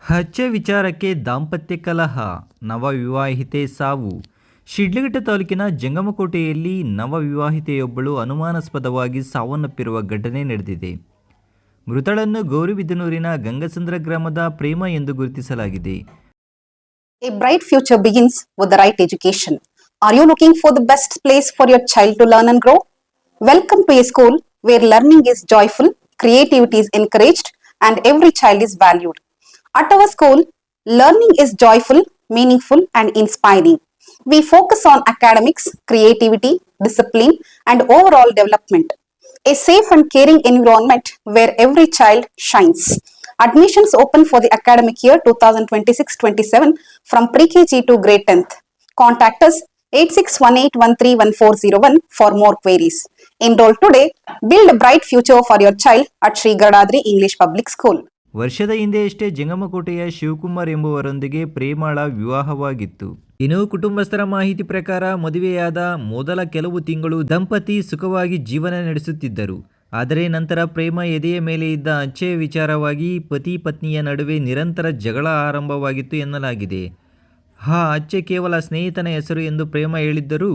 ಹಚ್ಚೆ ವಿಚಾರಕ್ಕೆ ದಾಂಪತ್ಯ ಕಲಹ, ನವವಿವಾಹಿತೆ ಸಾವು. ಶಿಡ್ಲಘಟ್ಟ ತಾಲೂಕಿನ ಜಂಗಮಕೋಟೆಯಲ್ಲಿ ನವವಿವಾಹಿತೆಯೊಬ್ಬಳು ಅನುಮಾನಾಸ್ಪದವಾಗಿ ಸಾವನ್ನಪ್ಪಿರುವ ಘಟನೆ ನಡೆದಿದೆ. ಮೃತಳನ್ನು ಗೌರಿಬಿದನೂರಿನ ಗಂಗಸಂದ್ರ ಗ್ರಾಮದ ಪ್ರೇಮ ಎಂದು ಗುರುತಿಸಲಾಗಿದೆ. A bright future begins with the right education. Are you looking for the best place for your child to learn and grow? Welcome to a school where learning is joyful, creativity is encouraged, and every child is valued. At our school, learning is joyful, meaningful, and inspiring. We focus on academics, creativity, discipline, and overall development. A safe and caring environment where every child shines. Admissions open for the academic year 2026-27 from pre-KG to grade 10th. Contact us 8618131401 for more queries. Enroll today. Build a bright future for your child at Sri Gadadri English Public School. ವರ್ಷದ ಹಿಂದೆಯಷ್ಟೇ ಜಂಗಮಕೋಟೆಯ ಶಿವಕುಮಾರ್ ಎಂಬುವರೊಂದಿಗೆ ಪ್ರೇಮಾಳ ವಿವಾಹವಾಗಿತ್ತು. ಇನ್ನು ಕುಟುಂಬಸ್ಥರ ಮಾಹಿತಿ ಪ್ರಕಾರ ಮದುವೆಯಾದ ಮೊದಲ ಕೆಲವು ತಿಂಗಳು ದಂಪತಿ ಸುಖವಾಗಿ ಜೀವನ ನಡೆಸುತ್ತಿದ್ದರು. ಆದರೆ ನಂತರ ಪ್ರೇಮ ಎದೆಯ ಮೇಲೆ ಇದ್ದ ಅಚ್ಚೆಯ ವಿಚಾರವಾಗಿ ಪತಿ ಪತ್ನಿಯ ನಡುವೆ ನಿರಂತರ ಜಗಳ ಆರಂಭವಾಗಿತ್ತು ಎನ್ನಲಾಗಿದೆ. ಅಚ್ಚೆ ಕೇವಲ ಸ್ನೇಹಿತನ ಹೆಸರು ಎಂದು ಪ್ರೇಮ ಹೇಳಿದ್ದರೂ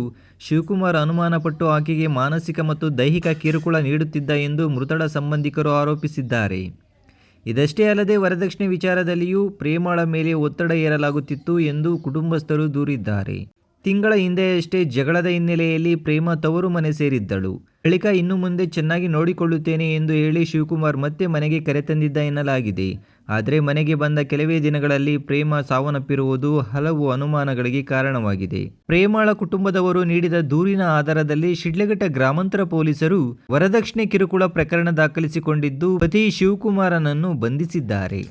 ಶಿವಕುಮಾರ್ ಅನುಮಾನಪಟ್ಟು ಆಕೆಗೆ ಮಾನಸಿಕ ಮತ್ತು ದೈಹಿಕ ಕಿರುಕುಳ ನೀಡುತ್ತಿದ್ದ ಎಂದು ಮೃತಳ ಸಂಬಂಧಿಕರು ಆರೋಪಿಸಿದ್ದಾರೆ. ಇದಷ್ಟೇ ಅಲ್ಲದೆ ವರದಕ್ಷಿಣೆ ವಿಚಾರದಲ್ಲಿಯೂ ಪ್ರೇಮಾಳ ಮೇಲೆ ಒತ್ತಡ ಹೇರಲಾಗುತ್ತಿತ್ತು ಎಂದು ಕುಟುಂಬಸ್ಥರು ದೂರಿದ್ದಾರೆ. ತಿಂಗಳ ಹಿಂದೆಯಷ್ಟೇ ಜಗಳದ ಹಿನ್ನೆಲೆಯಲ್ಲಿ ಪ್ರೇಮ ತವರು ಮನೆ ಸೇರಿದ್ದಳು. ಬಳಿಕ ಇನ್ನು ಮುಂದೆ ಚೆನ್ನಾಗಿ ನೋಡಿಕೊಳ್ಳುತ್ತೇನೆ ಎಂದು ಹೇಳಿ ಶಿವಕುಮಾರ್ ಮತ್ತೆ ಮನೆಗೆ ಕರೆತಂದಿದ್ದ ಎನ್ನಲಾಗಿದೆ. ಆದರೆ ಮನೆಗೆ ಬಂದ ಕೆಲವೇ ದಿನಗಳಲ್ಲಿ ಪ್ರೇಮ ಸಾವನ್ನಪ್ಪಿರುವುದು ಹಲವು ಅನುಮಾನಗಳಿಗೆ ಕಾರಣವಾಗಿದೆ. ಪ್ರೇಮಾಳ ಕುಟುಂಬದವರು ನೀಡಿದ ದೂರಿನ ಆಧಾರದಲ್ಲಿ ಶಿಡ್ಲಘಟ್ಟ ಗ್ರಾಮಾಂತರ ಪೊಲೀಸರು ವರದಕ್ಷಿಣೆ ಕಿರುಕುಳ ಪ್ರಕರಣ ದಾಖಲಿಸಿಕೊಂಡಿದ್ದು ಪತಿ ಶಿವಕುಮಾರನನ್ನು ಬಂಧಿಸಿದ್ದಾರೆ.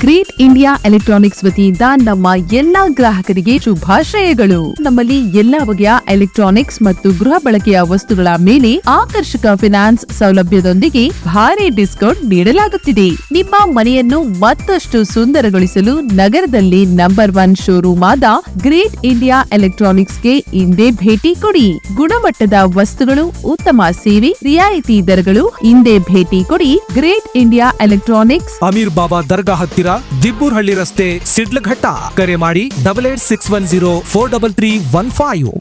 ಗ್ರೇಟ್ ಇಂಡಿಯಾ ಎಲೆಕ್ಟ್ರಾನಿಕ್ಸ್ ವತಿಯಿಂದ ನಮ್ಮ ಎಲ್ಲಾ ಗ್ರಾಹಕರಿಗೆ ಶುಭಾಶಯಗಳು. ನಮ್ಮಲ್ಲಿ ಎಲ್ಲಾ ಬಗೆಯ ಎಲೆಕ್ಟ್ರಾನಿಕ್ಸ್ ಮತ್ತು ಗೃಹ ಬಳಕೆಯ ವಸ್ತುಗಳ ಮೇಲೆ ಆಕರ್ಷಕ ಫಿನಾನ್ಸ್ ಸೌಲಭ್ಯದೊಂದಿಗೆ ಭಾರಿ ಡಿಸ್ಕೌಂಟ್ ನೀಡಲಾಗುತ್ತಿದೆ. ನಿಮ್ಮ ಮನೆಯನ್ನು ಮತ್ತಷ್ಟು ಸುಂದರಗೊಳಿಸಲು ನಗರದಲ್ಲಿ ನಂಬರ್ 1 ಶೋರೂಮ್ ಆದ ಗ್ರೇಟ್ ಇಂಡಿಯಾ ಎಲೆಕ್ಟ್ರಾನಿಕ್ಸ್ಗೆ ಇಂದೇ ಭೇಟಿ ಕೊಡಿ. ಗುಣಮಟ್ಟದ ವಸ್ತುಗಳು, ಉತ್ತಮ ಸೇವೆ, ರಿಯಾಯಿತಿ ದರಗಳು. ಇಂದೇ ಭೇಟಿ ಕೊಡಿ. ಗ್ರೇಟ್ ಇಂಡಿಯಾ ಎಲೆಕ್ಟ್ರಾನಿಕ್ಸ್, ಅಮೀರ್ ಬಾಬಾ ದರ್ಗಾ ಹತ್ತಿರ, ದಿಬ್ಬೂರ್ಹಳ್ಳಿ ರಸ್ತೆ, ಶಿಡ್ಲಘಟ್ಟ. ಕರೆ ಮಾಡಿ 8861043315.